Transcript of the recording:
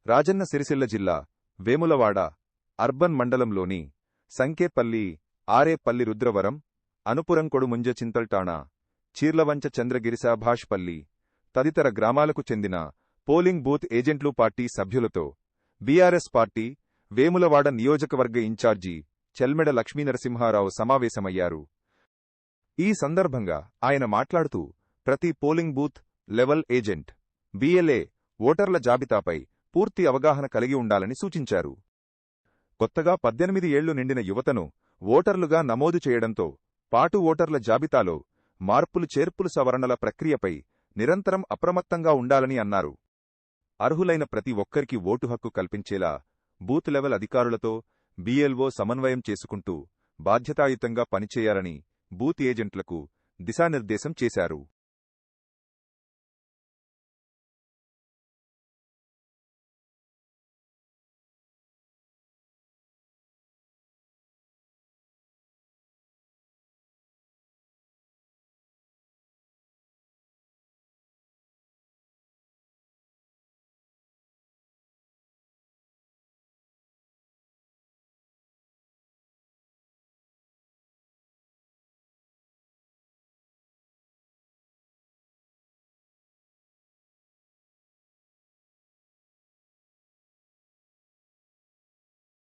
రాజన్న సిరిసిల్ల జిల్లా వేములవాడ అర్బన్ మండలంలోని సంకేపల్లి, ఆరేపల్లి, రుద్రవరం, అనుపురంకొడు, ముంజ, చింతల్టాణా, చీర్లవంచ, చంద్రగిరి, భాష్పల్లి తదితర గ్రామాలకు చెందిన పోలింగ్ బూత్ ఏజెంట్లు పార్టీ సభ్యులతో బీఆర్ఎస్ పార్టీ వేములవాడ నియోజకవర్గ ఇన్ఛార్జి చెల్మెడ లక్ష్మీనరసింహారావు సమావేశమయ్యారు. ఈ సందర్భంగా ఆయన మాట్లాడుతూ ప్రతి polling booth level agent, BLA ఓటర్ల జాబితాపై పూర్తి అవగాహన కలిగి ఉండాలని సూచించారు. కొత్తగా 18 ఏళ్లు నిండిన యువతను ఓటర్లుగా నమోదు చేయడంతో పాటు ఓటర్ల జాబితాలో మార్పులు చేర్పులు సవరణల ప్రక్రియపై నిరంతరం అప్రమత్తంగా ఉండాలని అన్నారు. అర్హులైన ప్రతి ఒక్కరికి ఓటు హక్కు కల్పించేలా బూత్ లెవెల్ అధికారులతో బీఎల్ఓ సమన్వయం చేసుకుంటూ బాధ్యతాయుతంగా పనిచేయాలని బూత్ ఏజెంట్లకు దిశానిర్దేశం చేశారు.